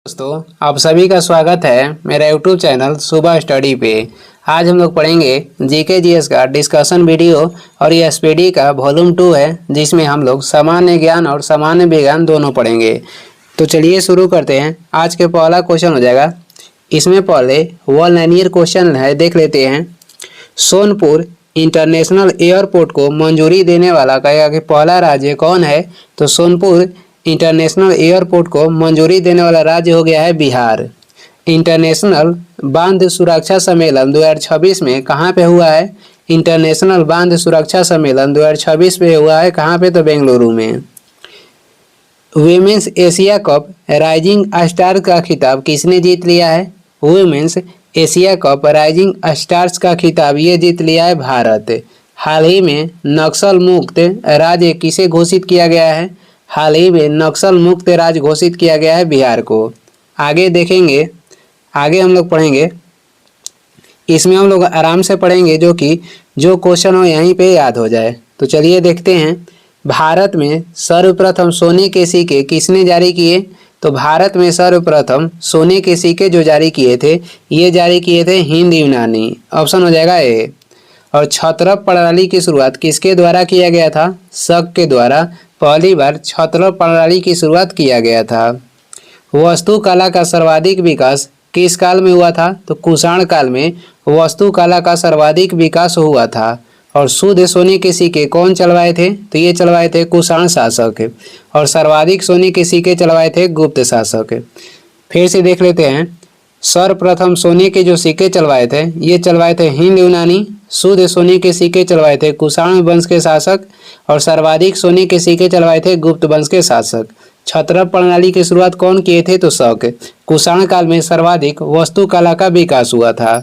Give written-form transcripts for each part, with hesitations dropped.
दोस्तों, आप सभी का स्वागत है मेरा यूट्यूब चैनल सुबह स्टडी पे। आज हम लोग पढ़ेंगे जीके जीएस का डिस्कशन वीडियो और ये एसपीडी का वॉल्यूम 2 है, जिसमें हम लोग सामान्य ज्ञान और सामान्य विज्ञान दोनों पढ़ेंगे। तो चलिए शुरू करते हैं। आज के पहला क्वेश्चन हो जाएगा, इसमें पहले वन लाइनियर क्वेश्चन है, देख लेते हैं। सोनपुर इंटरनेशनल एयरपोर्ट को मंजूरी देने वाला कहेगा कि पहला राज्य कौन है। तो सोनपुर इंटरनेशनल एयरपोर्ट को मंजूरी देने वाला राज्य हो गया है बिहार। इंटरनेशनल बांध सुरक्षा सम्मेलन 2026 में कहाँ पे हुआ है? इंटरनेशनल बांध सुरक्षा सम्मेलन 2026 में हुआ है, कहाँ पे? तो बेंगलुरु में। Women's Asia cup rising star का खिताब किसने जीत लिया है? Women's Asia cup rising stars का खिताब ये जीत लिया है भारत। हाल ही में नक्सल मुक्त राज्य किसे घोषित किया गया है? हाल ही में नक्सल मुक्त राज्य घोषित किया गया है बिहार को। आगे देखेंगे, आगे हम लोग पढ़ेंगे, इसमें हम लोग आराम से पढ़ेंगे जो क्वेश्चन हो यहीं पे याद हो जाए। तो चलिए देखते हैं। भारत में सर्वप्रथम सोने के सिक्के किसने जारी किए? तो भारत में सर्वप्रथम सोने के सिक्के जो जारी किए थे, ये जारी किए थे हिंद यूनानी। ऑप्शन हो जाएगा ए। और छत्रप प्रणाली की शुरुआत किसके द्वारा किया गया था? शक के द्वारा पहली बार छत्रप प्रणाली की शुरुआत किया गया था। वास्तुकला का सर्वाधिक विकास किस काल में हुआ था? तो कुषाण काल में वास्तुकला का सर्वाधिक विकास हुआ था। और शुद्ध सोने के सिक्के कौन चलवाए थे? तो ये चलवाए थे कुषाण शासक। और सर्वाधिक सोने के सिक्के चलवाए थे गुप्त शासक। फिर से देख लेते हैं। सर्वप्रथम सोने के जो सिक्के चलवाए थे, ये चलवाए थे हिंद यूनानी। शुद्ध सोने के सिक्के चलवाए थे कुषाण वंश के शासक। और सर्वाधिक सोने के सिक्के चलवाए थे गुप्त वंश के शासक। छत्रप प्रणाली की शुरुआत कौन किए थे? तो शक। कुषाण काल में सर्वाधिक वास्तुकला का विकास हुआ था।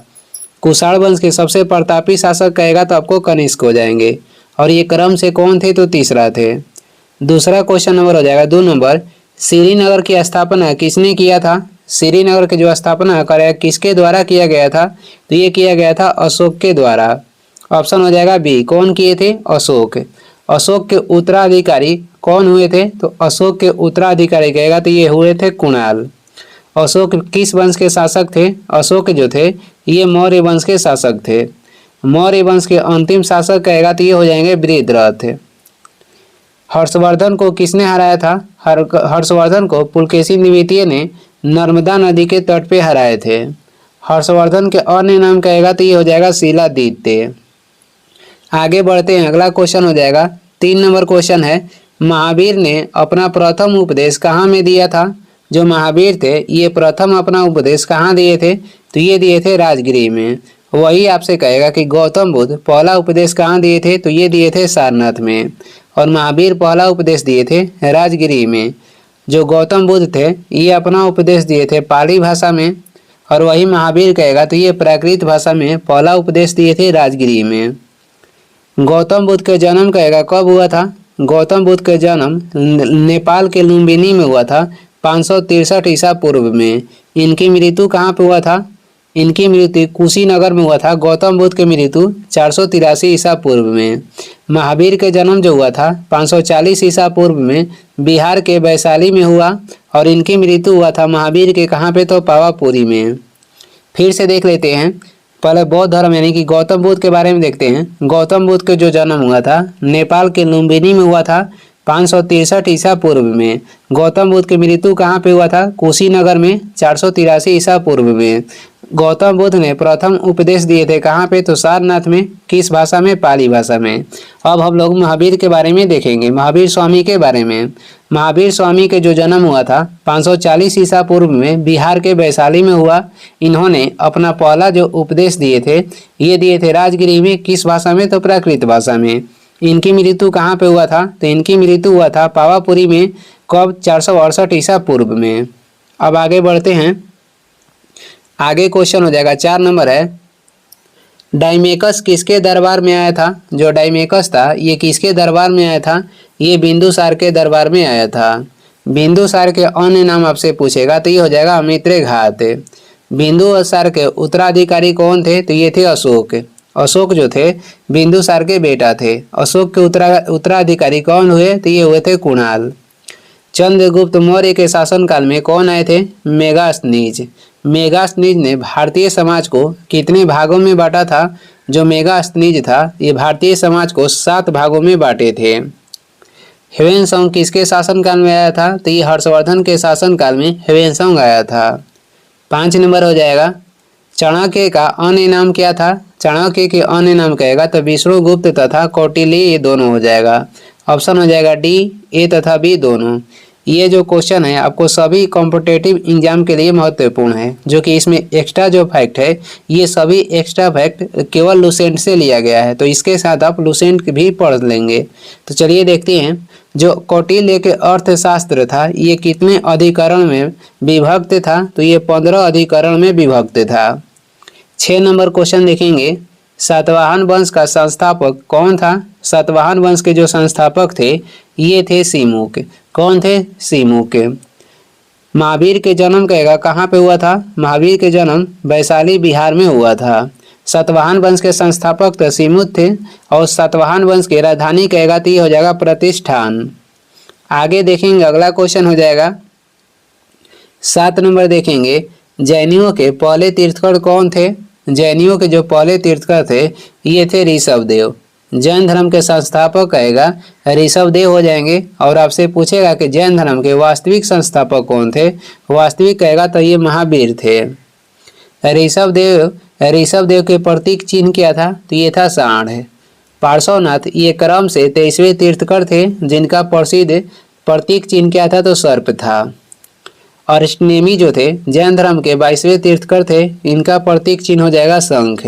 कुषाण वंश के सबसे प्रतापी शासक कहेगा तो आपको कनिष्क हो जाएंगे। और ये क्रम से कौन थे? तो तीसरा थे। दूसरा क्वेश्चन नंबर हो जाएगा 2 नंबर। श्रीनगर की स्थापना किसने किया था? श्रीनगर की जो स्थापना करेगा किसके द्वारा किया गया था? तो ये किया गया था अशोक के द्वारा। ऑप्शन हो जाएगा बी। कौन किए थे? अशोक। अशोक के उत्तराधिकारी कौन हुए थे? तो अशोक के उत्तराधिकारी कहेगा तो ये हुए थे कुणाल। अशोक किस वंश के शासक थे? अशोक जो थे ये मौर्य वंश के शासक थे। मौर्य वंश के अंतिम शासक कहेगा तो ये हो जाएंगे बृहद्रथ। हर्षवर्धन को किसने हराया था? हर्षवर्धन को पुलकेशी द्वितीय ने नर्मदा नदी के तट पे हराए थे। हर्षवर्धन के अन्य नाम कहेगा तो ये हो जाएगा शिलादित्य। आगे बढ़ते हैं। अगला क्वेश्चन हो जाएगा 3 नंबर क्वेश्चन है। महावीर ने अपना प्रथम उपदेश कहाँ में दिया था? जो महावीर थे ये प्रथम अपना उपदेश कहाँ दिए थे? तो ये दिए थे राजगिरी में। वही आपसे कहेगा कि गौतम बुद्ध पहला उपदेश कहाँ दिए थे? तो ये दिए थे सारनाथ में। और महावीर पहला उपदेश दिए थे राजगिरी में। जो गौतम बुद्ध थे ये अपना उपदेश दिए थे पाली भाषा में। और वही महावीर कहेगा तो ये प्राकृत भाषा में पहला उपदेश दिए थे राजगिरी में। गौतम बुद्ध का जन्म कहेगा कब हुआ था? गौतम बुद्ध का जन्म नेपाल के लुम्बिनी में हुआ था 563 ईसा पूर्व में। इनकी मृत्यु कहाँ पे हुआ था? इनकी मृत्यु कुशीनगर में हुआ था। गौतम बुद्ध की मृत्यु 483 ईसा पूर्व में। महावीर के जन्म जो हुआ था 540 ईसा पूर्व में बिहार के वैशाली में हुआ। और इनकी मृत्यु हुआ था महावीर के कहाँ पे? तो पावापुरी में। फिर से देख लेते हैं। पहले बौद्ध धर्म यानी कि गौतम बुद्ध के बारे में देखते हैं। गौतम बुद्ध के जो जन्म हुआ था नेपाल के लुम्बिनी में हुआ था 563 ईसा पूर्व में। गौतम बुद्ध की मृत्यु कहाँ पे हुआ था? कुशीनगर में 483 ईसा पूर्व में। गौतम बुद्ध ने प्रथम उपदेश दिए थे कहाँ पे? तो सारनाथ में। किस भाषा में? पाली भाषा में। अब हम लोग महावीर के बारे में देखेंगे, महावीर स्वामी के बारे में। महावीर स्वामी के जो जन्म हुआ था 540 ईसा पूर्व में बिहार के वैशाली में हुआ। इन्होंने अपना पहला जो उपदेश दिए थे ये दिए थे राजगिरी में। किस भाषा में? तो प्राकृत भाषा में। इनकी मृत्यु कहाँ पे हुआ था? तो इनकी मृत्यु हुआ था पावापुरी में। कब? 468 ईसा पूर्व में। अब आगे बढ़ते हैं। आगे क्वेश्चन हो जाएगा 4 नंबर है। डाइमेकस किसके दरबार में आया था? जो डाइमेकस था ये किसके दरबार में आया था? ये बिंदुसार के दरबार में आया था। बिंदुसार के अन्य नाम आपसे पूछेगा तो ये हो जाएगा अमित्र घात। बिंदुसार के उत्तराधिकारी कौन थे? तो ये थे अशोक। अशोक जो थे बिंदुसार के बेटा थे। अशोक के उत्तराधिकारी कौन हुए? तो ये हुए थे कुणाल। चंद्रगुप्त मौर्य के शासनकाल में कौन आए थे? मेगास्थनीज। मेगास्थनीज ने भारतीय समाज को कितने भागों में बांटा था? जो मेगास्थनीज था ये भारतीय समाज को 7 भागों में बांटे थे। ह्वेनसांग किसके शासनकाल में आया था? तो ये हर्षवर्धन के शासनकाल में ह्वेनसांग आया था। 5 नंबर हो जाएगा, चाणक्य का अन्य नाम क्या था? चाणक्य के अन्य नाम कहेगा तो विष्णुगुप्त तथा कौटिल्य, ये दोनों हो जाएगा। ऑप्शन हो जाएगा डी, ए तथा बी दोनों। ये जो क्वेश्चन है आपको सभी कॉम्पिटिटिव एग्जाम के लिए महत्वपूर्ण है, जो कि इसमें एक्स्ट्रा जो फैक्ट है ये सभी एक्स्ट्रा फैक्ट केवल लुसेंट से लिया गया है, तो इसके साथ आप लुसेंट भी पढ़ लेंगे। तो चलिए देखते हैं, जो कौटिल्य के अर्थशास्त्र था ये कितने अधिकरण में विभक्त था? तो ये 15 अधिकरण में विभक्त था। 6 नंबर क्वेश्चन देखेंगे, सातवाहन वंश का संस्थापक कौन था? सातवाहन वंश के जो संस्थापक थे ये थे सिमुक। कौन थे? सिमुक। महावीर के जन्म कहेगा कहाँ पे हुआ था? महावीर के जन्म वैशाली बिहार में हुआ था। सातवाहन वंश के संस्थापक तो सिमुक थे और सातवाहन वंश की राजधानी कहेगा तो ये हो जाएगा प्रतिष्ठान। आगे देखेंगे, अगला क्वेश्चन हो जाएगा 7 नंबर देखेंगे, जैनियों के पहले तीर्थकर कौन थे? जैनियों के जो पहले तीर्थकर थे ये थे ऋषभदेव। जैन धर्म के संस्थापक कहेगा ऋषभदेव हो जाएंगे। और आपसे पूछेगा कि जैन धर्म के वास्तविक संस्थापक कौन थे? वास्तविक कहेगा तो ये महावीर थे। ऋषभदेव के प्रतीक चिन्ह क्या था? तो ये था सांड। पार्श्वनाथ ये क्रम से 23वें तीर्थकर थे, जिनका प्रसिद्ध प्रतीक चिन्ह क्या था? तो सर्प था। अरिष्टनेमी जो थे जैन धर्म के 22वें तीर्थकर थे, इनका प्रतीक चिन्ह हो जाएगा शंख।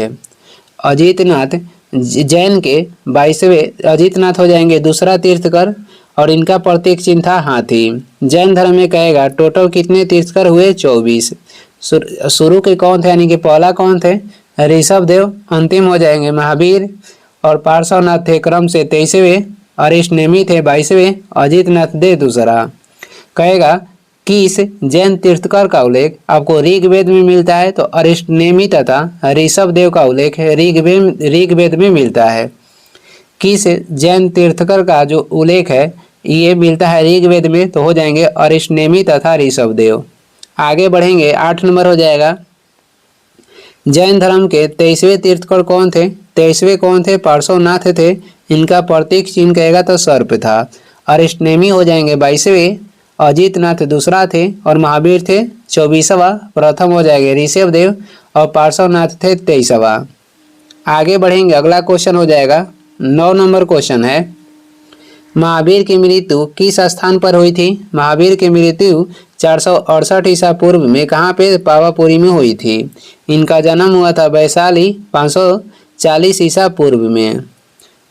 अजितनाथ जैन के 22वें अजितनाथ हो जाएंगे दूसरा तीर्थकर और इनका प्रतीक चिन्ह था हाथी। जैन धर्म में कहेगा टोटल कितने तीर्थकर हुए? 24। शुरू के कौन थे यानी कि पहला कौन थे? ऋषभदेव। अंतिम हो जाएंगे महावीर। और पार्श्वनाथ थे क्रम से 23वें, अरिष्टनेमी थे 22वें, अजितनाथ दे दूसरा। कहेगा कि इस जैन तीर्थकर का उल्लेख आपको ऋग्वेद में मिलता है, तो अरिष्टनेमी तथा ऋषभदेव का उल्लेख ऋग्वेद में मिलता है। किस जैन तीर्थकर का जो उल्लेख है ये मिलता है ऋग्वेद में, तो हो जाएंगे अरिष्टनेमी तथा ऋषभदेव। आगे बढ़ेंगे, 8 नंबर हो जाएगा, जैन धर्म के 23वें तीर्थकर कौन थे? 23वें कौन थे? पार्श्वनाथ थे। इनका प्रतीक चिन्ह कहेगा तो सर्प था। अरिष्टनेमी हो जाएंगे 22वें, अजितनाथ दूसरा थे और महावीर थे 24वां। प्रथम हो जाएंगे ऋषभदेव और पार्श्वनाथ थे 23वां। आगे बढ़ेंगे, अगला क्वेश्चन हो जाएगा 9 नंबर क्वेश्चन है, महावीर की मृत्यु किस स्थान पर हुई थी? महावीर की मृत्यु 468 ईसा पूर्व में कहाँ पे? पावापुरी में हुई थी। इनका जन्म हुआ था वैशाली 540 ईसा पूर्व में।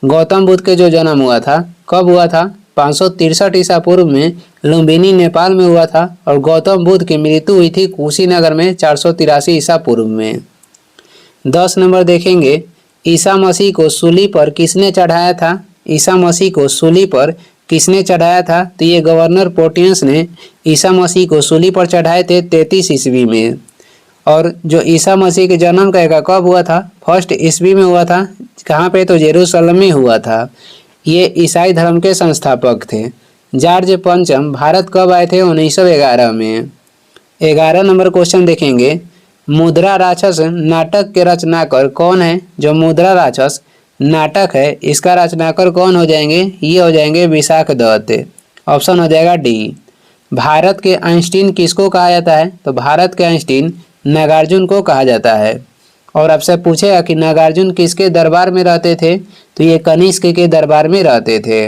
गौतम बुद्ध के जो जन्म हुआ था कब हुआ था? 563 ईसा पूर्व में लुम्बिनी नेपाल में हुआ था। और गौतम बुद्ध की मृत्यु हुई थी कुशीनगर में 483 ईसा पूर्व में। 10 नंबर देखेंगे, ईसा मसीह को सूली पर किसने चढ़ाया था? ईसा मसीह को सूली पर किसने चढ़ाया था? तो ये गवर्नर पोर्टियस ने ईसा मसीह को सूली पर चढ़ाए थे 33 ईस्वी में। और जो ईसा मसीह के जन्म कहेगा कब हुआ था? 1 ईस्वी में हुआ था। कहाँ पे? तो जेरूशलेम में हुआ था। ये ईसाई धर्म के संस्थापक थे। जॉर्ज पंचम भारत कब आए थे? 1911 में। 11 नंबर क्वेश्चन देखेंगे, मुद्रा राक्षस नाटक के रचनाकार कौन है? जो मुद्रा राक्षस नाटक है इसका रचनाकार कौन हो जाएंगे? ये हो जाएंगे विशाख दत्त। ऑप्शन हो जाएगा डी। भारत के आइंस्टीन किसको कहा जाता है? तो भारत के आइंस्टीन नागार्जुन को कहा जाता है। और आपसे पूछेगा कि नागार्जुन किसके दरबार में रहते थे? तो ये कनिष्क के दरबार में रहते थे।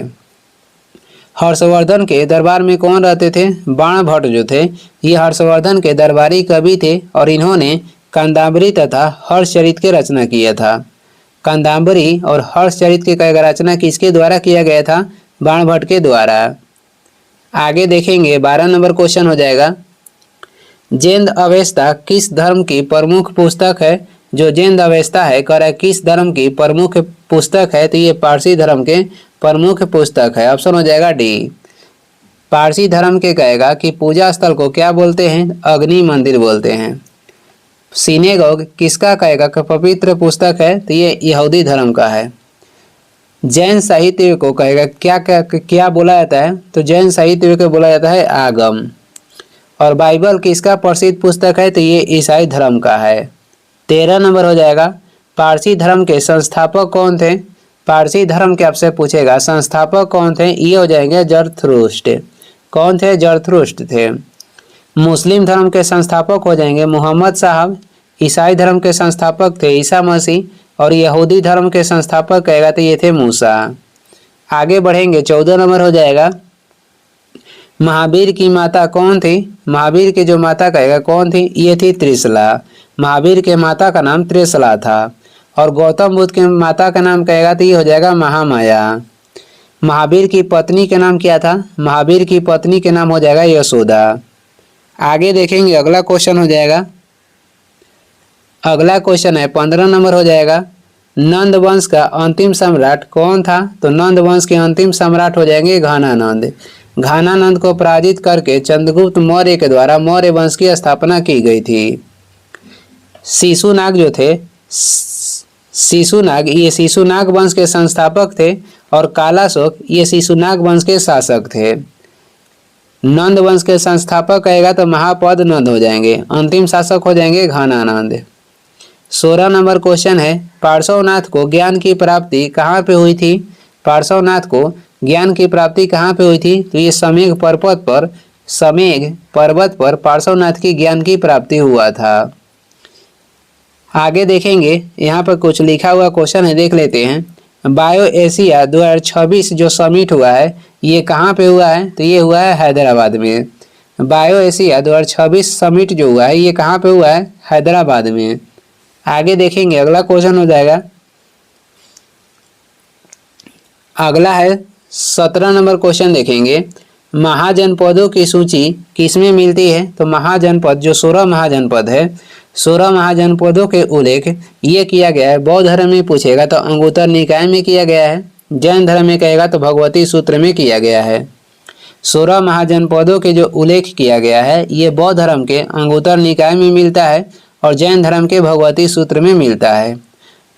हर्षवर्धन के दरबार में कौन रहते थे? बाणभट्ट जो थे ये हर्षवर्धन के दरबारी कवि थे और इन्होंने कादंबरी तथा हर्षचरित की रचना किया था। कादंबरी और हर्षचरित की रचना किसके द्वारा किया गया था? बाणभट्ट के द्वारा। आगे देखेंगे, 12 नंबर क्वेश्चन हो जाएगा, जैन अवेस्ता किस धर्म की प्रमुख पुस्तक है? जो जैन अवेस्ता है कह रहा है किस धर्म की प्रमुख पुस्तक है? तो ये पारसी धर्म के प्रमुख पुस्तक है। ऑप्शन हो जाएगा डी। पारसी धर्म के कहेगा कि पूजा स्थल को क्या बोलते हैं? अग्नि मंदिर बोलते हैं। सिनेगोग किसका कहेगा कि पवित्र पुस्तक है? तो ये यहूदी धर्म का है। जैन साहित्य को कहेगा क्या क्या क्या बोला जाता है, तो जैन साहित्य को बोला जाता है आगम। और बाइबल किसका प्रसिद्ध पुस्तक है, तो ये ईसाई धर्म का है। 13 नंबर हो जाएगा, पारसी धर्म के संस्थापक कौन थे। पारसी धर्म के आपसे पूछेगा संस्थापक कौन थे, ये हो जाएंगे जरथुष्ट्र। कौन थे, जरथुष्ट्र थे। मुस्लिम धर्म के संस्थापक हो जाएंगे मोहम्मद साहब। ईसाई धर्म के संस्थापक थे ईसा मसीह। और यहूदी धर्म के संस्थापक कहेगा तो ये थे मूसा। आगे बढ़ेंगे, 14 नंबर हो जाएगा, महावीर की माता कौन थी। महावीर की जो माता कहेगा कौन थी, ये थी त्रिशला। महावीर के माता का नाम त्रिशला था। और गौतम बुद्ध के माता का नाम कहेगा तो ये हो जाएगा महामाया। महावीर की पत्नी के नाम क्या था, महावीर की पत्नी के नाम हो जाएगा यशोदा। आगे देखेंगे, अगला क्वेश्चन हो जाएगा, अगला क्वेश्चन है 15 नंबर हो जाएगा, नंद वंश का अंतिम सम्राट कौन था। तो नंद वंश के अंतिम सम्राट हो जाएंगे घानानंद। घानानंद को पराजित करके चंद्रगुप्त मौर्य के द्वारा मौर्य वंश की स्थापना की गई थी। शिशुनाग जो थे, शिशुनाग, ये शिशुनाग वंश के संस्थापक थे। और कालाशोक ये शिशुनाग वंश के शासक थे। नंद वंश के संस्थापक कहेगा तो महापद नंद हो जाएंगे। अंतिम शासक हो जाएंगे घानानंद। 16 नंबर क्वेश्चन है, पार्श्वनाथ को ज्ञान की प्राप्ति कहाँ पे हुई थी। पार्श्वनाथ को ज्ञान की प्राप्ति कहाँ पे हुई थी, तो ये समेघ पर्वत पर पार्श्वनाथ की ज्ञान की प्राप्ति हुआ था। आगे देखेंगे, यहाँ पर कुछ लिखा हुआ क्वेश्चन है, देख लेते हैं। बायो एशिया 2026 जो समिट हुआ है ये कहाँ पे हुआ है, तो ये हुआ है हैदराबाद में। बायो एशिया 2026 समिट जो हुआ है ये कहाँ पे हुआ है, हैदराबाद में। आगे देखेंगे, अगला क्वेश्चन हो जाएगा, अगला है 17 नंबर क्वेश्चन देखेंगे, महाजनपदों की सूची किसमें मिलती है। तो महाजनपद जो 16 महाजनपद है, 16 महाजनपदों के उल्लेख ये किया गया है। बौद्ध धर्म में पूछेगा तो अंगुत्तर निकाय में किया गया है। जैन धर्म में कहेगा तो भगवती सूत्र में किया गया है। 16 महाजनपदों के जो उल्लेख किया गया है ये बौद्ध धर्म के अंगुत्तर निकाय में मिलता है और जैन धर्म के भगवती सूत्र में मिलता है।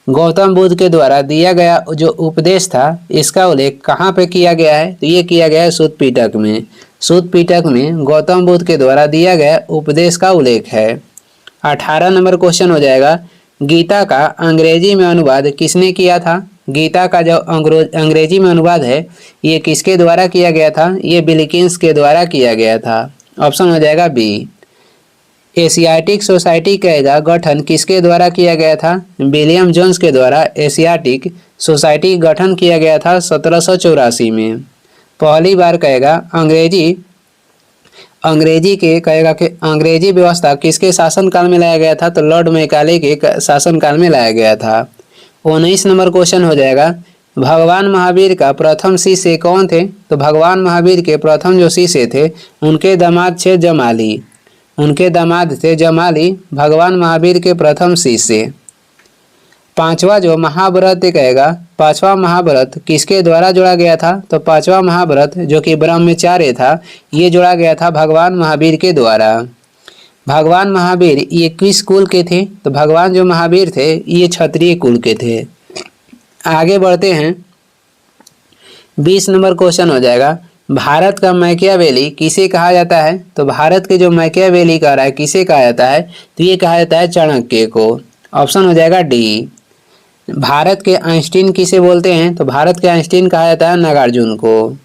गौतम बुद्ध के द्वारा दिया गया जो उपदेश था इसका उल्लेख कहाँ पे किया गया है, तो ये किया गया है सूत पिटक में। सूत पिटक में गौतम बुद्ध के द्वारा दिया गया उपदेश का उल्लेख है। 18 नंबर क्वेश्चन हो जाएगा, गीता का अंग्रेजी में अनुवाद किसने किया था। गीता का जो अंग्रेजी में अनुवाद है ये किसके द्वारा किया गया था, ये विल्किंस के द्वारा किया गया था। ऑप्शन हो जाएगा बी। एशियाटिक सोसाइटी का गठन किसके द्वारा किया गया था, विलियम जोन्स के द्वारा एशियाटिक सोसाइटी गठन किया गया था 1784 में। पहली बार कहेगा अंग्रेजी के कहेगा कि अंग्रेजी व्यवस्था किसके शासनकाल में लाया गया था, तो लॉर्ड मैकाले के शासनकाल में लाया गया था। 19 नंबर क्वेश्चन हो जाएगा, भगवान महावीर का प्रथम शिष्य कौन थे। तो भगवान महावीर के प्रथम जो शिष्य थे उनके दामाद थे जमाली। उनके दामाद थे जमाली, भगवान महावीर के प्रथम शिष्य। पांचवा जो महाभारत कहेगा, पांचवा महाभारत किसके द्वारा जोड़ा गया था, तो पांचवा महाभारत जो कि ब्रह्मचार्य था ये जोड़ा गया था भगवान महावीर के द्वारा। भगवान महावीर ये किस कुल के थे, तो भगवान जो महावीर थे ये क्षत्रिय कुल के थे। आगे बढ़ते हैं, 20 नंबर क्वेश्चन हो जाएगा, भारत का मैकियावेली किसे कहा जाता है। तो भारत के जो मैकियावेली कह रहा है किसे कहा जाता है, तो ये कहा जाता है चाणक्य को। ऑप्शन हो जाएगा डी। भारत के आइंस्टीन किसे बोलते हैं, तो भारत के आइंस्टीन कहा जाता है नागार्जुन को।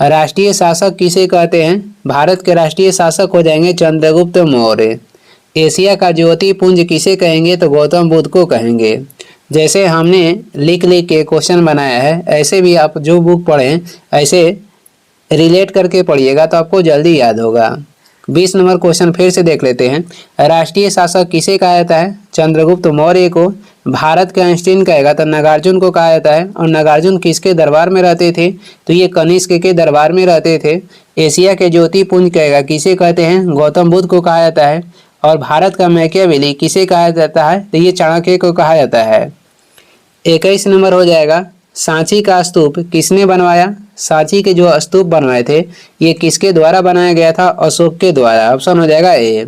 राष्ट्रीय शासक किसे कहते हैं, भारत के राष्ट्रीय शासक हो जाएंगे चंद्रगुप्त मौर्य। एशिया का ज्योतिपुंज किसे कहेंगे, तो गौतम बुद्ध को कहेंगे। जैसे हमने लिख के क्वेश्चन बनाया है ऐसे भी आप जो बुक पढ़ें ऐसे रिलेट करके पढ़िएगा तो आपको जल्दी याद होगा। 20 नंबर क्वेश्चन फिर से देख लेते हैं, राष्ट्रीय शासक किसे कहा जाता है, चंद्रगुप्त मौर्य को। भारत के आइंस्टीन कहेगा तो नागार्जुन को कहा जाता है। और नागार्जुन किसके दरबार में रहते थे, तो ये कनिष्क के दरबार में रहते थे। एशिया के ज्योतिपुंज कहेगा किसे कहते हैं, गौतम बुद्ध को कहा जाता है। और भारत का मैकियावेली किसे कहा जाता है, तो ये चाणक्य को कहा जाता है। 21 नंबर हो जाएगा, सांची का स्तूप किसने बनवाया। सांची के जो स्तूप बनवाए थे ये किसके द्वारा बनाया गया था, अशोक के द्वारा। ऑप्शन हो जाएगा ए।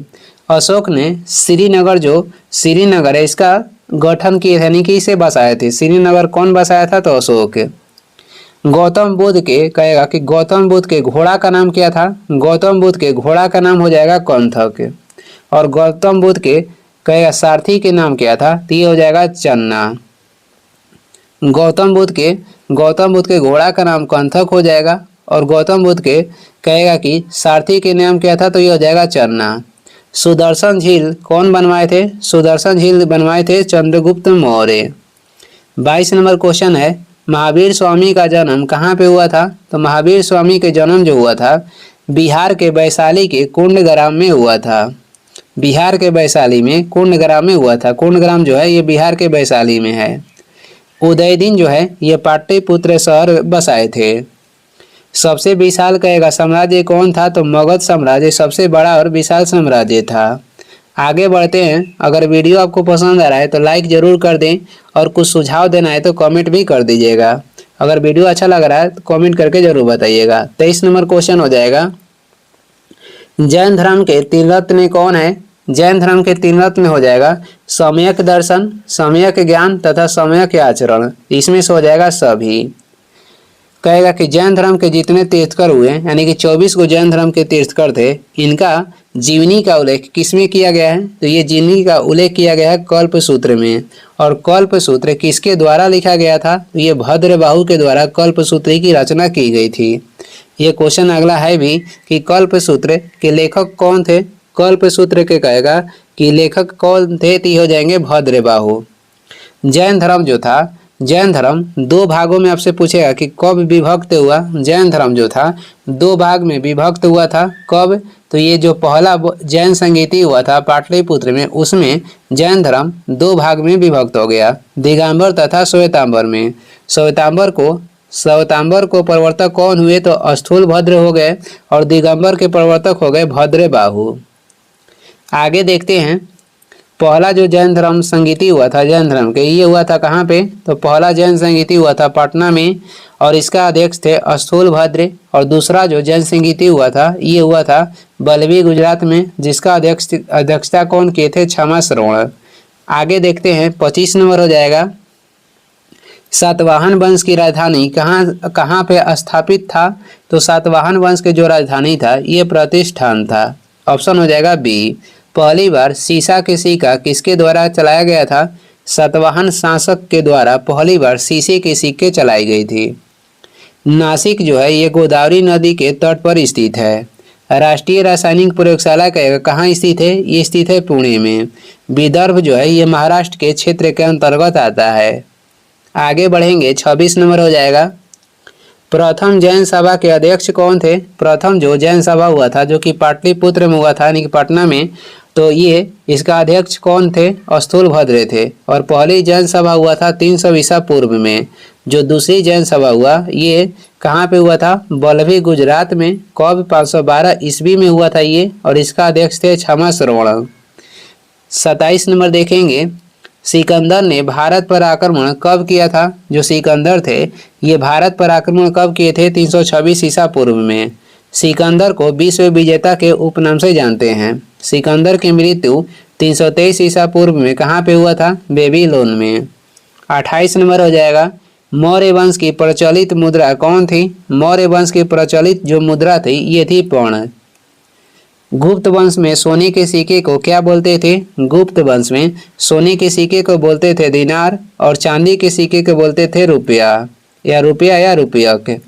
अशोक ने श्रीनगर जो श्रीनगर है इसका गठन किए थे, यानी कि इसे बसाए थे। श्रीनगर कौन बसाया था? तो अशोक। गौतम बुद्ध के कहेगा कि गौतम बुद्ध के घोड़ा का नाम क्या था? गौतम बुद्ध के घोड़ा का नाम हो जाएगा कंथक। और गौतम बुद्ध के कहेगा सारथी के नाम क्या था? तो ये हो जाएगा चन्ना। गौतम बुद्ध के घोड़ा का नाम कंथक हो जाएगा और गौतम बुद्ध के कहेगा कि सारथी के नाम क्या था? तो ये हो जाएगा चन्ना। सुदर्शन झील कौन बनवाए थे? सुदर्शन झील बनवाए थे चंद्रगुप्त मौर्य। 22 नंबर क्वेश्चन है, महावीर स्वामी का जन्म कहाँ पे हुआ था? तो महावीर स्वामी के जन्म जो हुआ था बिहार के वैशाली के कुंडग्राम में हुआ था। बिहार के वैशाली में कुंडग्राम में हुआ था। कुंडग्राम जो है ये बिहार के वैशाली में है। उदयदिन जो है ये पाटलिपुत्र शहर बसाए थे। सबसे विशाल कहेगा साम्राज्य कौन था? तो मगध साम्राज्य सबसे बड़ा और विशाल साम्राज्य था। आगे बढ़ते हैं। अगर वीडियो आपको पसंद आ रहा है तो लाइक जरूर कर दें और कुछ सुझाव देना है तो कमेंट भी कर दीजिएगा। अगर वीडियो अच्छा लग रहा है तो कमेंट करके जरूर बताइएगा। 23 नंबर क्वेश्चन हो जाएगा, जैन धर्म के तीन रत्न कौन है? जैन धर्म के तीन रत्न हो जाएगा सम्यक दर्शन, सम्यक ज्ञान तथा सम्यक आचरण। इसमें से हो जाएगा सभी। कहेगा कि जैन धर्म के जितने तीर्थकर हुए यानी कि 24 को जैन धर्म के तीर्थकर थे, इनका जीवनी का उल्लेख किसमें किया गया है? तो ये जीवनी का उल्लेख किया गया है कल्प सूत्र में। और कल्प सूत्र किसके द्वारा लिखा गया था? तो ये भद्रबाहु के द्वारा कल्प सूत्र की रचना की गई थी। ये क्वेश्चन अगला है भी कि कल्प सूत्र के लेखक कौन थे? कल्प सूत्र के कहेगा कि लेखक कौन थे? तो हो जाएंगे भद्रबाहु। जैन धर्म जो था, जैन धर्म दो भागों में आपसे पूछेगा कि कब विभक्त हुआ? जैन धर्म जो था दो भाग में विभक्त हुआ था। कब? तो ये जो पहला जैन संगीति हुआ था पाटलिपुत्र में, उसमें जैन धर्म दो भाग में विभक्त हो गया, दिगंबर तथा श्वेतांबर में। श्वेतांबर को प्रवर्तक कौन हुए? तो स्थूलभद्र हो गए और दिगंबर के प्रवर्तक हो गए भद्रबाहु। आगे देखते हैं, पहला जो जैन धर्म संगीति हुआ था जैन धर्म के, ये हुआ था कहाँ पे? तो पहला जैन संगीति हुआ था पटना में और इसका अध्यक्ष थे स्थूलभद्र। और दूसरा जो जैन संगीति हुआ था ये हुआ था बल्लभी गुजरात में, जिसका अध्यक्षता कौन किए थे? क्षमा श्रवण। आगे देखते हैं, 25 नंबर हो जाएगा, सातवाहन वंश की राजधानी कहाँ पे स्थापित था? तो सातवाहन वंश के जो राजधानी था ये प्रतिष्ठान था। ऑप्शन हो जाएगा बी। पहली बार सीसा के सिक्का किसके द्वारा चलाया गया था? सातवाहन शासक के द्वारा पहली बार शीशे के सिक्के चलाई गई थी। नासिक जो है ये गोदावरी नदी के तट पर स्थित है। राष्ट्रीय रासायनिक प्रयोगशाला कहाँ स्थित है? ये स्थित है पुणे में। विदर्भ जो है ये महाराष्ट्र के क्षेत्र के अंतर्गत आता है। आगे बढ़ेंगे, 26 नंबर हो जाएगा, प्रथम जैन सभा के अध्यक्ष कौन थे? प्रथम जो जैन सभा हुआ था जो कि पाटलिपुत्र में हुआ था यानी कि पटना में, तो ये इसका अध्यक्ष कौन थे? स्थूलभद्र थे। और पहली जैन सभा हुआ था 300 ईसा पूर्व में। जो दूसरी जैन सभा हुआ ये कहाँ पे हुआ था? बल्लभी गुजरात में। कब? 512 ईस्वी में हुआ था ये और इसका अध्यक्ष थे क्षमा श्रवण। 27 नंबर देखेंगे, सिकंदर ने भारत पर आक्रमण कब किया था? जो सिकंदर थे ये भारत पर आक्रमण कब किए थे? 326 ईसा पूर्व में। सिकंदर को विश्व विजेता के उपनाम से जानते हैं। सिकंदर की मृत्यु 323 ईसा पूर्व में कहाँ पे हुआ था? बेबीलोन में। 28 नंबर हो जाएगा, मौर्य वंश की प्रचलित मुद्रा कौन थी? मौर्य वंश की प्रचलित जो मुद्रा थी ये थी पर्ण। गुप्त वंश में सोने के सिक्के को क्या बोलते थे? गुप्त वंश में सोने के सिक्के को बोलते थे दिनार और चांदी के सिक्के को बोलते थे रुपया या रुपयक।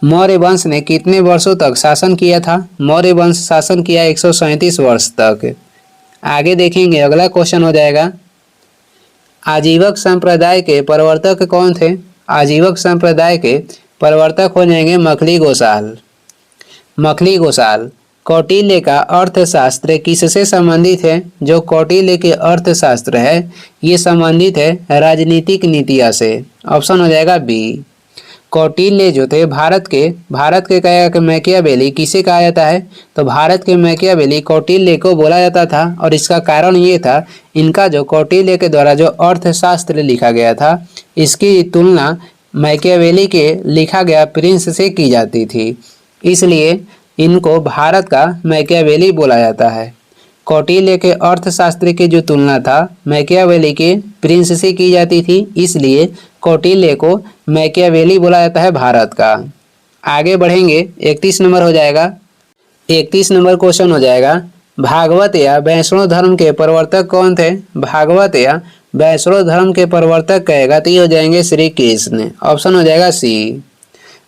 मौर्य वंश ने कितने वर्षों तक शासन किया था? मौर्य वंश शासन किया 137 वर्ष तक। आगे देखेंगे, अगला क्वेश्चन हो जाएगा, आजीवक संप्रदाय के प्रवर्तक कौन थे? आजीवक संप्रदाय के प्रवर्तक हो जाएंगे मखली गोसाल। मखली गोसाल। कौटिल्य का अर्थशास्त्र किससे संबंधित है? जो कौटिल्य के अर्थशास्त्र है ये संबंधित है राजनीतिक नीतियाँ से। ऑप्शन हो जाएगा बी। कौटिल्य जो थे भारत के कहेगा कि मैकियावेली किसे कहा जाता है? तो भारत के मैकियावेली कौटिल्य को बोला जाता था और इसका कारण ये था, इनका जो कौटिल्य के द्वारा जो अर्थशास्त्र लिखा गया था इसकी तुलना मैकियावेली के लिखा गया प्रिंस से की जाती थी, इसलिए इनको भारत का मैकियावेली बोला जाता है। कौटिल्य के अर्थशास्त्र की जो तुलना था मैकियावेली के प्रिंस से की जाती थी, इसलिए कौटिल्य को मैकियावेली बोला जाता है भारत का। आगे बढ़ेंगे, 31 नंबर हो जाएगा। 31 नंबर क्वेश्चन हो जाएगा, भागवत या वैष्णव धर्म के प्रवर्तक कौन थे? भागवत या वैष्णव धर्म के प्रवर्तक कहेगा तो ये हो जाएंगे श्री कृष्ण। ऑप्शन हो जाएगा सी।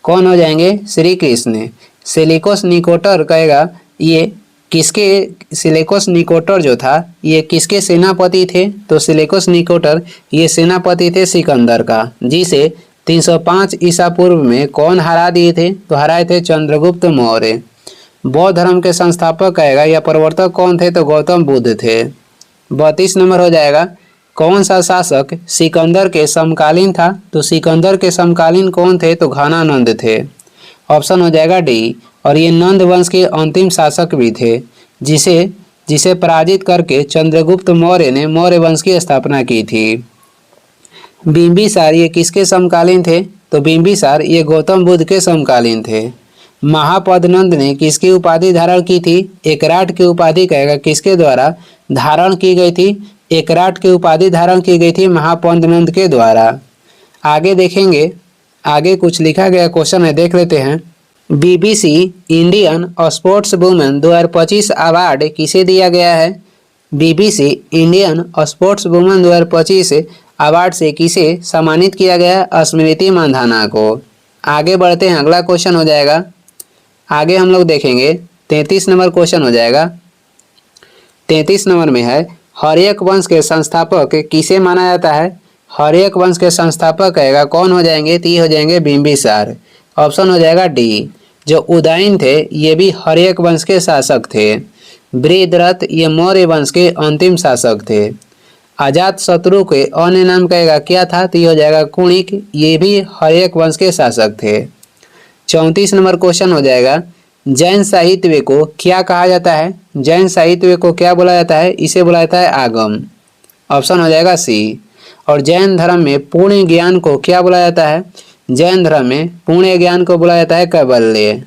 कौन हो जाएंगे? श्री कृष्ण। सेलिकोस निकोटर कहेगा ये किसके, सिलेकोस निकोटर जो था ये किसके सेनापति थे? तो सिलेकोस निकोटर ये सेनापति थे सिकंदर का, जिसे 305 ईसा पूर्व में कौन हरा दिए थे? तो हराए थे चंद्रगुप्त मौर्य। बौद्ध धर्म के संस्थापक कहेगा या प्रवर्तक कौन थे? तो गौतम बुद्ध थे। 32 नंबर हो जाएगा, कौन सा शासक सिकंदर के समकालीन था? तो सिकंदर के समकालीन कौन थे? तो घनानंद थे। ऑप्शन हो जाएगा डी। और ये नंद वंश के अंतिम शासक भी थे, जिसे पराजित करके चंद्रगुप्त मौर्य ने मौर्य वंश की स्थापना की थी। बिंबिसार ये किसके समकालीन थे? तो बिंबिसार ये गौतम बुद्ध के समकालीन थे। महापद्नंद ने किसकी उपाधि धारण की थी? एकराट की उपाधि कहेगा किसके द्वारा धारण की गई थी? एकराट की उपाधि धारण की गई थी महापद्नंद के द्वारा। आगे देखेंगे, आगे कुछ लिखा गया क्वेश्चन है, देख लेते हैं। BBC Indian sports women 2025 award किसे दिया गया है? BBC Indian sports women 2025 award से किसे सम्मानित किया गया? स्मृति मंधाना को। आगे बढ़ते हैं, अगला क्वेश्चन हो जाएगा। आगे हम लोग देखेंगे 33 नंबर क्वेश्चन हो जाएगा। 33 नंबर में है, हर्यक वंश के संस्थापक किसे माना जाता है? हर्यक वंश के संस्थापक कहेगा कौन हो जाएंगे? तो ये हो जाएंगे बिंबिसार। ऑप्शन हो जाएगा डी। जो उदयन थे ये भी हर्यक वंश के शासक थे। बृहद्रथ ये मौर्य वंश के अंतिम शासक थे। अजात शत्रु के अन्य नाम कहेगा क्या था? तो ये हो जाएगा कुणिक, ये भी हर्यक वंश के शासक थे। 34 नंबर क्वेश्चन हो जाएगा, जैन साहित्य को क्या कहा जाता है? जैन साहित्य को क्या बोला जाता है? इसे बोला जाता है आगम। ऑप्शन हो जाएगा सी। और जैन धर्म में पूर्ण ज्ञान को क्या बोला जाता है? जैन धर्म में पूर्ण ज्ञान को बोला जाता है कैवल्य।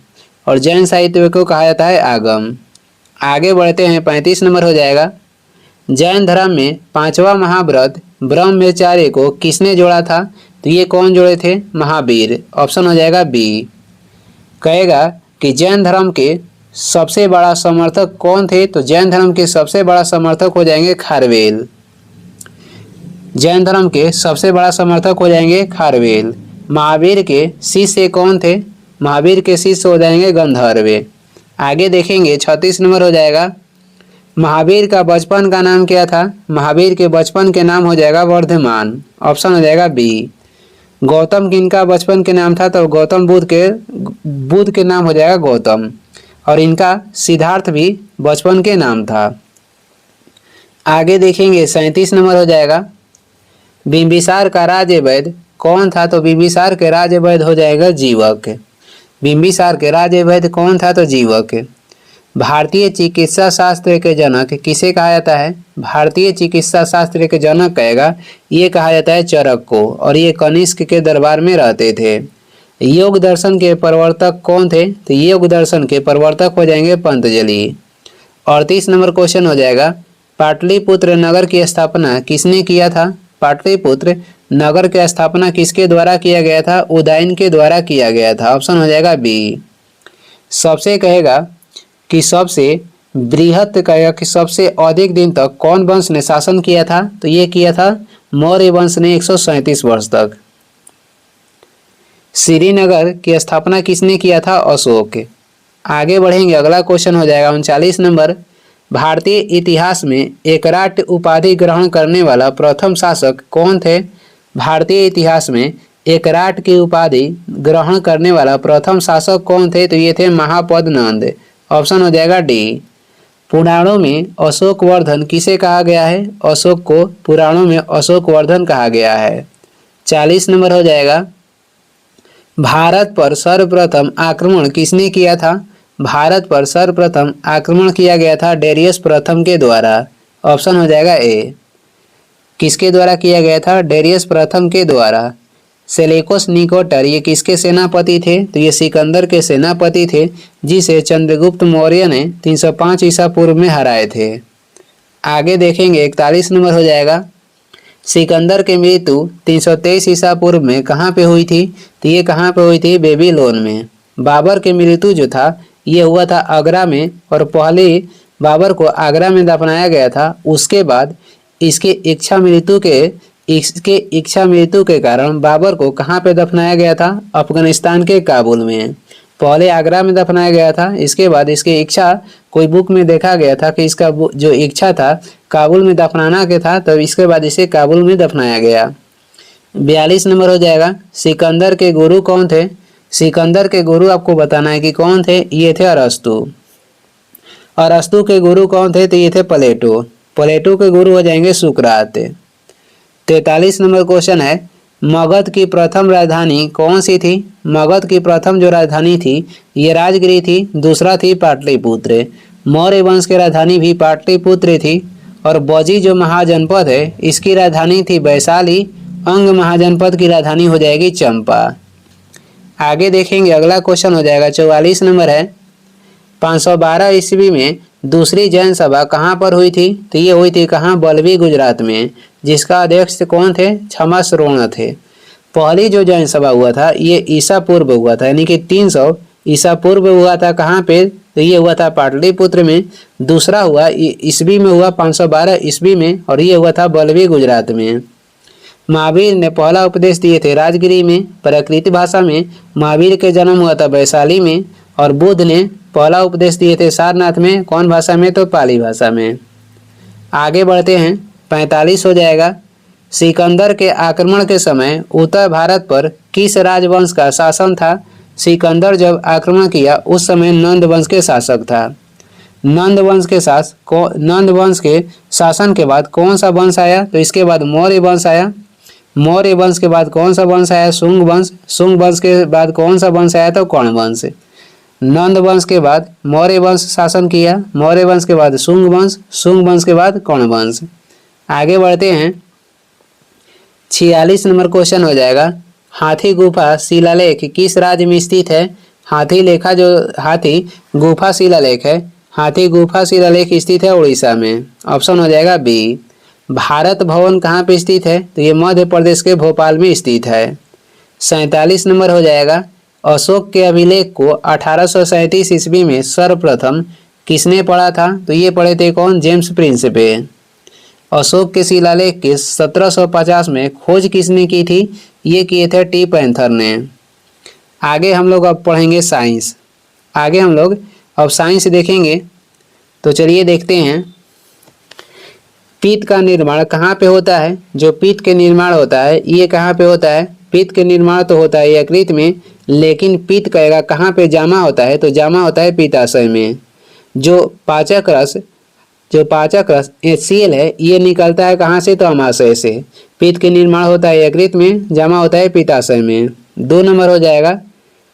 और जैन साहित्य को कहा जाता है आगम। आगे बढ़ते हैं, 35 नंबर हो जाएगा, जैन धर्म में 5वां महाव्रत ब्रह्मचर्य को किसने जोड़ा था? तो ये कौन जोड़े थे? महावीर। ऑप्शन हो जाएगा बी। कहेगा कि जैन धर्म के सबसे बड़ा समर्थक कौन थे? तो जैन धर्म के सबसे बड़ा समर्थक हो जाएंगे खारवेल। जैन धर्म के सबसे बड़ा समर्थक हो जाएंगे खारवेल। महावीर के शिष्य कौन थे? महावीर के शिष्य हो जाएंगे गंधर्व। आगे देखेंगे 36 नंबर हो जाएगा, महावीर का बचपन का नाम क्या था? महावीर के बचपन के नाम हो जाएगा वर्धमान। ऑप्शन हो जाएगा बी। गौतम किनका बचपन के नाम था? तो गौतम बुद्ध के नाम हो जाएगा गौतम। और इनका सिद्धार्थ भी बचपन के नाम था। आगे देखेंगे 37 नंबर हो जाएगा, बिंबिसार का राज्य वैद्य कौन था? तो बिंबिसार के राज्य वैद्य हो जाएगा जीवक। बिंबिसार के राज्य वैद्य कौन था? तो जीवक। भारतीय चिकित्सा शास्त्र के जनक किसे कहा जाता है? भारतीय चिकित्सा शास्त्र के जनक कहेगा ये कहा जाता है चरक को। और ये कनिष्क के दरबार में रहते थे। योग दर्शन के प्रवर्तक कौन थे? तो योग दर्शन के प्रवर्तक हो जाएंगे पतंजलि। 38 नंबर क्वेश्चन हो जाएगा, पाटलिपुत्र नगर की स्थापना किसने किया था? पाटलिपुत्र नगर की स्थापना किसके द्वारा किया गया था? उदयन के द्वारा किया गया था। ऑप्शन हो जाएगा बी। सबसे कहेगा कि सबसे बृहत कहेगा कि सबसे अधिक दिन तक कौन वंश ने शासन किया था? तो ये किया था मौर्य वंश ने 137 वर्ष तक। श्रीनगर की स्थापना किसने किया था? अशोक। आगे बढ़ेंगे, अगला क्वेश्चन हो जाएगा 39 नंबर, भारतीय इतिहास में एकराट उपाधि ग्रहण करने वाला प्रथम शासक कौन थे? भारतीय इतिहास में एकराट की उपाधि ग्रहण करने वाला प्रथम शासक कौन थे? तो ये थे महापद्नंद। ऑप्शन हो जाएगा डी। पुराणों में अशोक वर्धन किसे कहा गया है? अशोक को पुराणों में अशोक वर्धन कहा गया है। 40 नंबर हो जाएगा, भारत पर सर्वप्रथम आक्रमण किसने किया था? भारत पर सर्वप्रथम आक्रमण किया गया था डेरियस प्रथम के द्वारा। ऑप्शन हो जाएगा ए। किसके द्वारा किया गया था? डेरियस प्रथम के द्वारा। सेलेकोस निकोटर ये किसके सेनापति थे? तो ये सिकंदर के सेनापति थे, जिसे चंद्रगुप्त मौर्य ने 305 ईसा पूर्व में हराए थे। आगे देखेंगे 41 नंबर हो जाएगा, सिकंदर की मृत्यु 323 ईसा पूर्व में कहाँ पे हुई थी? तो ये कहाँ पे हुई थी? बेबीलोन में। बाबर की मृत्यु जो था ये हुआ था आगरा में, और पहले बाबर को आगरा में दफनाया गया था। उसके बाद इसके इच्छा मृत्यु के कारण बाबर को कहाँ पे दफनाया गया था? अफगानिस्तान के काबुल में। पहले आगरा में दफनाया गया था, इसके बाद इसकी इच्छा कोई बुक में देखा गया था कि इसका जो इच्छा था काबुल में दफनाना के था, तो इसके बाद इसे काबुल में दफनाया गया। 42 नंबर हो जाएगा, सिकंदर के गुरु कौन थे? सिकंदर के गुरु आपको बताना है कि कौन थे। ये थे अरस्तु। अरस्तु के गुरु कौन थे? तो ये थे प्लेटो। प्लेटो के गुरु हो जाएंगे सुकरात। 43 नंबर क्वेश्चन है, मगध की प्रथम राजधानी कौन सी थी? मगध की प्रथम जो राजधानी थी ये राजगिरी थी, दूसरा थी पाटलिपुत्र। मौर्य वंश की राजधानी भी पाटलिपुत्र थी। और बजी जो महाजनपद है इसकी राजधानी थी वैशाली। अंग महाजनपद की राजधानी हो जाएगी चंपा। आगे देखेंगे अगला क्वेश्चन हो जाएगा 44 नंबर है, 512 ईस्वी में दूसरी जैन सभा कहाँ पर हुई थी? तो ये हुई थी कहाँ? बल्लभी गुजरात में, जिसका अध्यक्ष कौन थे? क्षमा श्रोण थे। पहली जो जैन सभा हुआ था ये ईसा पूर्व हुआ था, यानी कि 300 ईसा पूर्व हुआ था। कहाँ पे? तो ये हुआ था पाटलिपुत्र में। दूसरा हुआ ईस्वी में हुआ 512 ईस्वी में, और ये हुआ था बल्लभी गुजरात में। महावीर ने पहला उपदेश दिए थे राजगिरी में, प्राकृत भाषा में। महावीर के जन्म हुआ था वैशाली में। और बुद्ध ने पहला उपदेश दिए थे सारनाथ में, कौन भाषा में? तो पाली भाषा में। आगे बढ़ते हैं, 45 हो जाएगा, सिकंदर के आक्रमण के समय उत्तर भारत पर किस राजवंश का शासन था? सिकंदर जब आक्रमण किया उस समय नंद वंश के शासक था। नंद वंश के शासन के बाद कौन सा वंश आया? तो इसके बाद मौर्य वंश आया। मौर्य वंश के बाद कौन सा वंश आया? शुंग वंश। शुंग वंश के बाद कौन सा वंश आया? तो कर्ण वंश। नंद वंश के बाद मौर्य वंश शासन किया, मौर्य वंश के बाद शुंग वंश, शुंग वंश के बाद कर्ण वंश। आगे बढ़ते हैं, 46 नंबर क्वेश्चन हो जाएगा, हाथी गुफा शिलालेख किस राज्य में स्थित है? हाथी गुफा शिलालेख है, हाथी गुफा शिलालेख स्थित है उड़ीसा में। ऑप्शन हो जाएगा बी। भारत भवन कहाँ पे स्थित है? तो ये मध्य प्रदेश के भोपाल में स्थित है। 47 नंबर हो जाएगा, अशोक के अभिलेख को 1837 ईस्वी में सर्वप्रथम किसने पढ़ा था? तो ये पढ़े थे कौन? James Principe. अशोक के शिलालेख के 1750 में खोज किसने की थी? ये किए थे टी पैंथर ने। आगे हम लोग अब पढ़ेंगे साइंस। आगे हम लोग अब साइंस देखेंगे, तो चलिए देखते हैं। पित्त का निर्माण कहाँ पे होता है? जो पित्त के निर्माण होता है ये कहाँ पे होता है? पित्त के निर्माण तो होता है यकृत में, लेकिन पित्त कहेगा कहाँ पे जमा होता है? तो जमा होता है पित्ताशय में। जो पाचक रस HCl है ये निकलता है कहाँ से? तो अमाशय से। पित्त के निर्माण होता है यकृत में, जमा होता है पित्ताशय में। 2 नंबर हो जाएगा,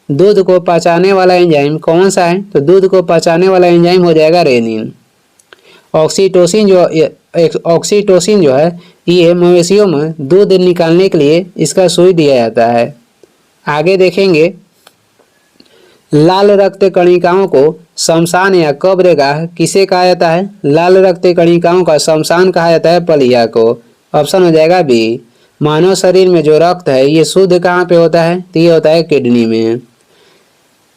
दूध को पचाने वाला एंजाइम कौन सा है? तो दूध को पचाने वाला एंजाइम हो जाएगा रेनिन। ऑक्सीटोसिन जो है ये मवेशियों में दूध निकालने के लिए इसका सुई दिया जाता है। आगे देखेंगे, लाल रक्त कणिकाओं को शमशान या कब्रगाह किसे कहा जाता है? लाल रक्त कणिकाओं का शमशान कहा जाता है पलिया को। ऑप्शन हो जाएगा बी। मानव शरीर में जो रक्त है ये शुद्ध कहाँ पे होता है? तो ये होता है किडनी में।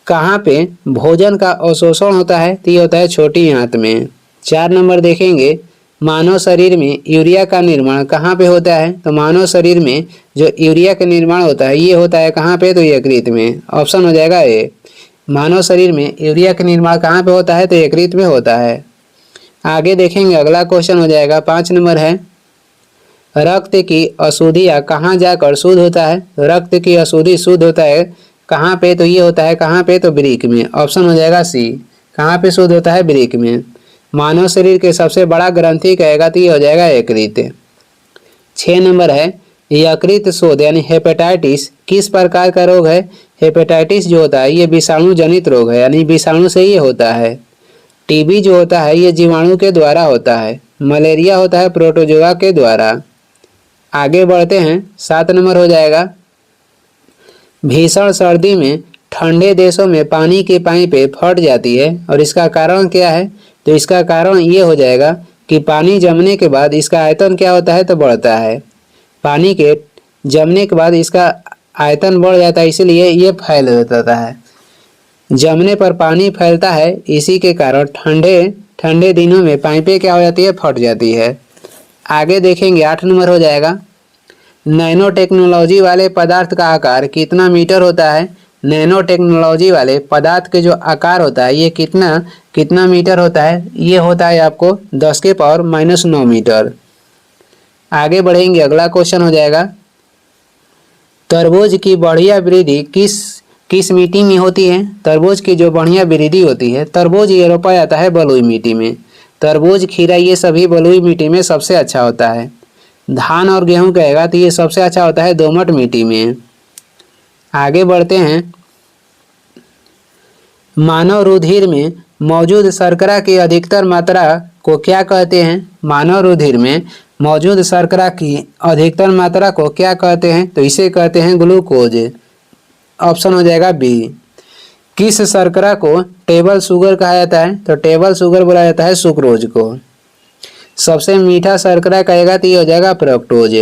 कहाँ पे भोजन का अवशोषण होता है? तो ये होता है छोटी आंत में। 4 नंबर देखेंगे, मानव शरीर में यूरिया का निर्माण कहाँ पे होता है? तो मानव शरीर में जो यूरिया का निर्माण होता है ये होता है कहाँ पे? तो यकृत में। ऑप्शन हो जाएगा ए। मानव शरीर में यूरिया का निर्माण कहाँ पे होता है? तो यकृत में होता है। आगे देखेंगे अगला क्वेश्चन हो जाएगा 5 नंबर है, रक्त की अशुद्धियाँ कहाँ जाकर शुद्ध होता है? रक्त की अशुद्धि शुद्ध होता है कहाँ पे? तो ये होता है कहाँ पे? तो वृक्क में। ऑप्शन हो जाएगा सी। कहाँ पे शुद्ध होता है? वृक्क में। मानव शरीर के सबसे बड़ा ग्रंथि कहेगा तो ये हो जाएगा यकृत। 6 नंबर है, यकृत शोथ यानी हेपेटाइटिस किस प्रकार का रोग है? हेपेटाइटिस जो होता है ये विषाणु जनित रोग है, यानी विषाणु से ये होता है। टीबी जो होता है ये जीवाणु के द्वारा होता है। मलेरिया होता है प्रोटोजोआ के द्वारा। आगे बढ़ते हैं, 7 नंबर हो जाएगा, भीषण सर्दी में ठंडे देशों में पानी की पाइपें फट जाती है और इसका कारण क्या है? तो इसका कारण ये हो जाएगा कि पानी जमने के बाद इसका आयतन क्या होता है तो बढ़ता है। पानी के जमने के बाद इसका आयतन बढ़ जाता है, इसीलिए ये फैल जाता है। जमने पर पानी फैलता है, इसी के कारण ठंडे दिनों में पाइपें क्या हो जाती है, फट जाती है। आगे देखेंगे 8 नंबर हो जाएगा। नैनो टेक्नोलॉजी वाले पदार्थ का आकार कितना मीटर होता है। नैनो टेक्नोलॉजी वाले पदार्थ के जो आकार होता है ये कितना मीटर होता है, ये होता है आपको 10 के पावर -9 मीटर। आगे बढ़ेंगे, अगला क्वेश्चन हो जाएगा, तरबूज की बढ़िया वृद्धि किस मिट्टी में होती है। तरबूज की जो बढ़िया वृद्धि होती है, तरबूज ये रोपा जाता है बलुई मिट्टी में। तरबूज, खीरा ये सभी बलुई मिट्टी में सबसे अच्छा होता है। धान और गेहूं कहेगा तो ये सबसे अच्छा होता है दोमट मिट्टी में। आगे बढ़ते हैं, मानव रुधिर में मौजूद शर्करा की अधिकतर मात्रा को क्या कहते हैं। मानव रुधिर में मौजूद शर्करा की अधिकतर मात्रा को क्या कहते हैं, तो इसे कहते हैं ग्लूकोज। ऑप्शन हो जाएगा बी। किस शर्करा को टेबल शुगर कहा जाता है, तो टेबल शुगर बोला जाता है सुक्रोज को। सबसे मीठा शर्करा कहेगा तो ये हो जाएगा फ्रक्टोज।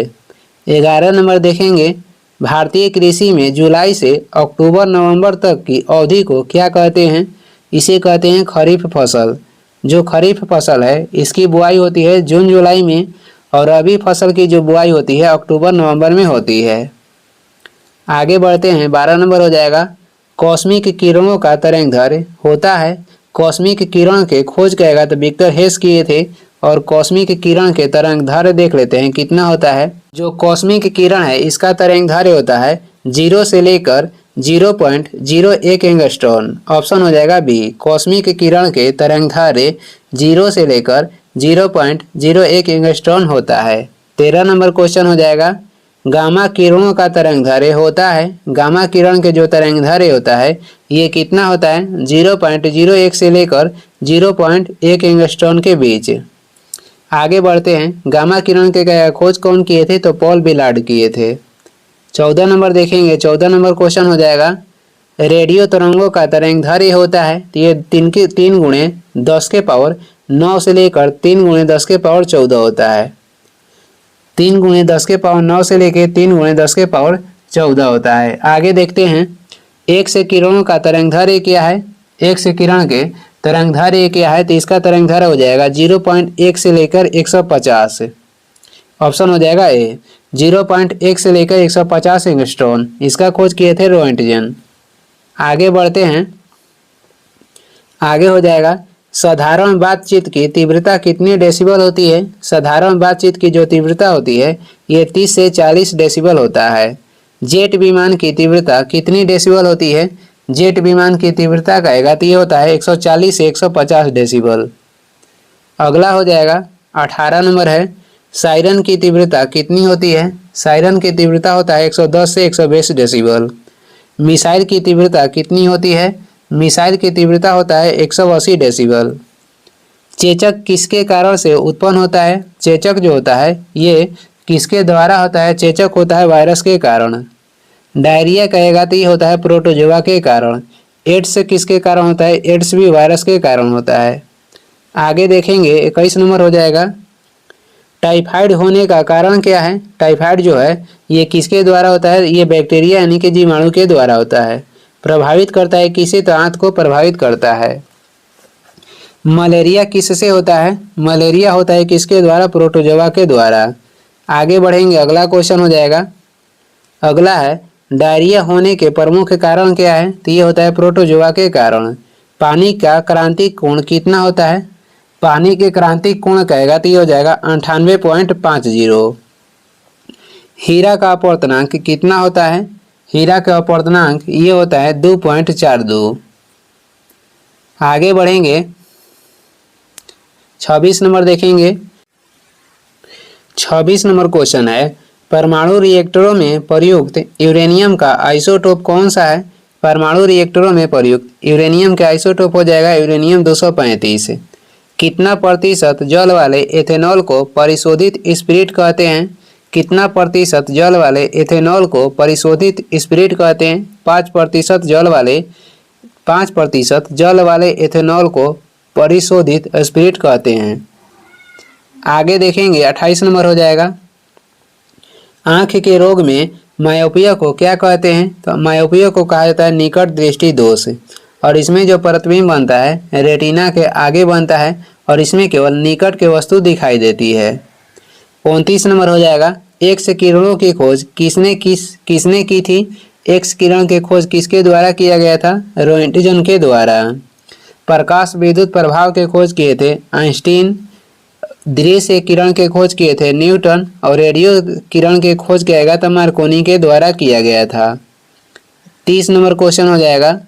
11 नंबर देखेंगे, भारतीय कृषि में जुलाई से अक्टूबर नवंबर तक की अवधि को क्या कहते हैं। इसे कहते हैं खरीफ फसल। जो खरीफ फसल है इसकी बुआई होती है जून जुलाई में, और रबी फसल की जो बुआई होती है अक्टूबर नवंबर में होती है। आगे बढ़ते हैं, 12 नंबर हो जाएगा, कॉस्मिक किरणों का तरंगदैर्घ्य होता है। कॉस्मिक किरण के खोज कहेगा तो विक्टर हेस किए थे, और कॉस्मिक किरण के तरंगदैर्घ्य देख लेते हैं कितना होता है। जो कॉस्मिक किरण है इसका तरंगदैर्घ्य होता है 0 से लेकर 0.01 एंगस्ट्रॉन। ऑप्शन हो जाएगा बी। कॉस्मिक किरण के तरंगदैर्घ्य 0 से लेकर 0.01 एंगस्ट्रॉन होता है। 13 नंबर क्वेश्चन हो जाएगा, गामा किरणों का तरंगदैर्घ्य होता है। गामा किरण के जो तरंगदैर्घ्य होता है ये कितना होता है, 0.01 से लेकर 0.1 एंगस्ट्रॉन के बीच। आगे बढ़ते हैं, गामा किरण के खोज कौन किए थे, तो पॉल बिलार्ड किए थे। 14 नंबर देखेंगे, 14 नंबर क्वेश्चन हो जाएगा, रेडियो तरंगों का तरंगदैर्घ्य होता है तो ये 3 गुणे 10 के पावर 9 से लेकर 3 गुणे 10 के पावर 14 होता है। 3 गुणे 10 के पावर 9 से लेकर 3 गुणे 10 के पावर 14 होता है। आगे देखते हैं, एक से किरणों का तरंगदैर्घ्य क्या है। एक से किरण के तरंगदैर्घ्य क्या है, तो इसका तरंगदैर्घ्य हो जाएगा 0.1 से लेकर 150। ऑप्शन हो जाएगा ए। 0.1 से लेकर 150 एंगस्ट्रॉन। इसका खोज किए थे रोएंटजन। आगे बढ़ते हैं, आगे हो जाएगा, साधारण बातचीत की तीव्रता कितनी डेसिबल होती है। साधारण बातचीत की जो तीव्रता होती है ये 30 से 40 डेसिबल होता है। जेट विमान की तीव्रता कितनी डेसिबल होती है। जेट विमान की तीव्रता कहेगा तो ये होता है 140 से 150 डेसिबल। अगला हो जाएगा 18 नंबर है, सायरन की तीव्रता कितनी होती है। सायरन की तीव्रता होता है 110 से 120 डेसिबल। मिसाइल की तीव्रता कितनी होती है। मिसाइल की तीव्रता होता है 180 डेसिबल। चेचक किसके कारण से उत्पन्न होता है। चेचक जो होता है ये किसके द्वारा होता है। चेचक होता है वायरस के कारण। डायरिया कहेगा तो ये होता है प्रोटोजोआ के कारण। एड्स किसके कारण होता है। एड्स भी वायरस के कारण होता है। आगे देखेंगे 21 नंबर हो जाएगा, टाइफाइड होने का कारण क्या है। टाइफाइड जो है ये किसके द्वारा होता है। ये बैक्टीरिया यानी कि जीवाणु के द्वारा होता है। प्रभावित करता है किसे, तो आंत को प्रभावित करता है। मलेरिया किससे होता है। मलेरिया होता है किसके द्वारा, प्रोटोजोआ के द्वारा। आगे बढ़ेंगे, अगला क्वेश्चन हो जाएगा, अगला है, डायरिया होने के प्रमुख कारण क्या है, तो ये होता है प्रोटोजोआ के कारण। पानी का क्रांतिक कोण कितना होता है। पानी के क्रांतिक कोण कहेगा तो ये हो जाएगा 98.50। हीरा का अपवर्तनांक कितना होता है। हीरा का अपवर्तनांक ये होता है 2.42। आगे बढ़ेंगे, 26 नंबर देखेंगे। 26 नंबर क्वेश्चन है, परमाणु रिएक्टरों में प्रयुक्त यूरेनियम का आइसोटोप कौन सा है। परमाणु रिएक्टरों में प्रयुक्त यूरेनियम का आइसोटोप हो जाएगा यूरेनियम 235। कितना प्रतिशत जल वाले एथेनॉल को परिशोधित स्पिरिट कहते हैं। कितना प्रतिशत जल वाले एथेनॉल को परिशोधित स्पिरिट कहते हैं। 5% जल वाले एथेनॉल को परिशोधित स्पिरिट कहते हैं। आगे देखेंगे 28 नंबर हो जाएगा, आँख के रोग में मायोपिया को क्या कहते हैं? तो मायोपिया को कहा जाता है निकट दृष्टि दोष, और इसमें जो प्रतिबिंब बनता है रेटिना के आगे बनता है और इसमें केवल निकट की वस्तु दिखाई देती है। 29 नंबर हो जाएगा, एक्स किरणों की खोज किसने की थी? एक्स किरण की खोज किसके द्वारा किया गया था? रोएंटगन के द्वारा। प्रकाश विद्युत प्रभाव के खोज किए थे आइंस्टीन, दृश्य किरण के खोज किए थे न्यूटन, और रेडियो किरण के खोज किया गया था मार्कोनी के द्वारा किया गया था। 30 नंबर क्वेश्चन हो जाएगा,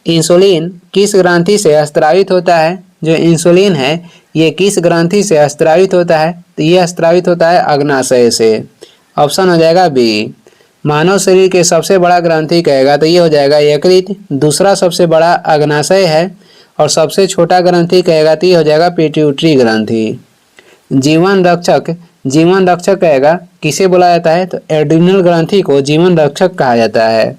इंसुलिन किस ग्रंथि से स्रावित होता है? जो इंसुलिन है ये किस ग्रंथि से स्रावित होता है? तो यह स्रावित होता है अग्नाशय से। ऑप्शन हो जाएगा बी। मानव शरीर के सबसे बड़ा ग्रंथि कहेगा तो ये हो जाएगा यकृत, दूसरा सबसे बड़ा अग्नाशय है, और सबसे छोटा ग्रंथि कहेगा तो ये हो जाएगा पिट्यूटरी ग्रंथि। जीवन रक्षक कहेगा किसे बोला जाता है? तो एड्रिनल ग्रंथि को जीवन रक्षक कहा जाता है।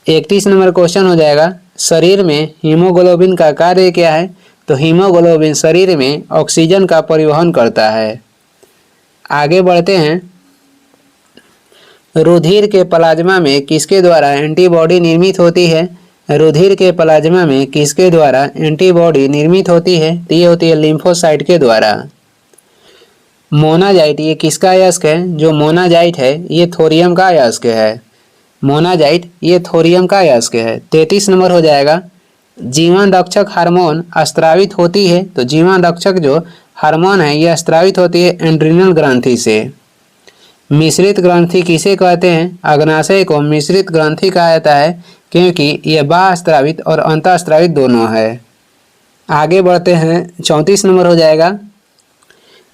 31 नंबर क्वेश्चन हो जाएगा, शरीर में हीमोग्लोबिन का कार्य क्या है? तो हीमोग्लोबिन शरीर में ऑक्सीजन का परिवहन करता है। आगे बढ़ते हैं, रुधिर के प्लाज्मा में किसके द्वारा एंटीबॉडी निर्मित होती है? रुधिर के प्लाज्मा में किसके द्वारा एंटीबॉडी निर्मित होती है? तो ये होती है लिम्फोसाइट के द्वारा। मोनाजाइट ये किसका अयस्क है? जो मोनाजाइट है ये थोरियम का अयस्क है। मोनाजाइट ये थोरियम का अयस्क है। 33 नंबर हो जाएगा, जीवन रक्षक हार्मोन स्रावित होती है? तो जीवन रक्षक जो हार्मोन है यह स्रावित होती है एड्रिनल ग्रंथि से। मिश्रित ग्रंथि किसे कहते हैं? अग्नाशय को मिश्रित ग्रंथि कहा जाता है क्योंकि यह बाह्य स्रावित और अंतःस्रावित दोनों है। आगे बढ़ते हैं, 34 नंबर हो जाएगा,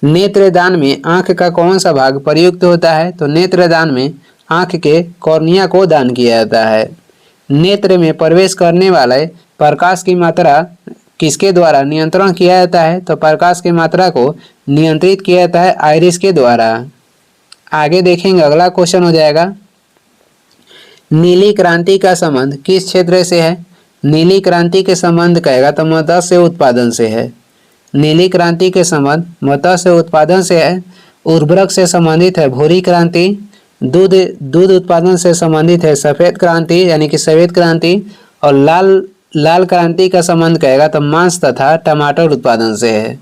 नेत्रदान में आंख का कौन सा भाग प्रयुक्त होता है? तो नेत्रदान में आंख के कॉर्निया को दान किया जाता है। नेत्र में प्रवेश करने वाले प्रकाश की मात्रा किसके द्वारा नियंत्रण किया जाता है? तो प्रकाश की मात्रा को नियंत्रित किया जाता है आइरिस के द्वारा। आगे देखेंगे, अगला क्वेश्चन हो जाएगा, नीली क्रांति का संबंध किस क्षेत्र से है? नीली क्रांति के संबंध कहेगा तो मत्स्य उत्पादन से है। नीली क्रांति के संबंध मत्स्य उत्पादन से है। उर्वरक से संबंधित है भूरी क्रांति। दूध उत्पादन से संबंधित है सफ़ेद क्रांति यानी कि सफ़ेद क्रांति। और लाल क्रांति का संबंध कहेगा तो मांस तथा टमाटर उत्पादन से है।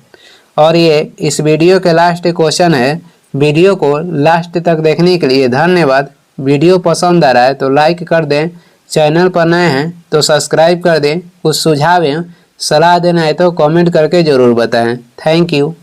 और ये इस वीडियो के लास्ट क्वेश्चन है। वीडियो को लास्ट तक देखने के लिए धन्यवाद। वीडियो पसंद आ रहा है तो लाइक कर दें, चैनल पर नए हैं तो सब्सक्राइब कर दें। कुछ सुझाव एवं सलाह देना है तो कमेंट करके ज़रूर बताएं। Thank you.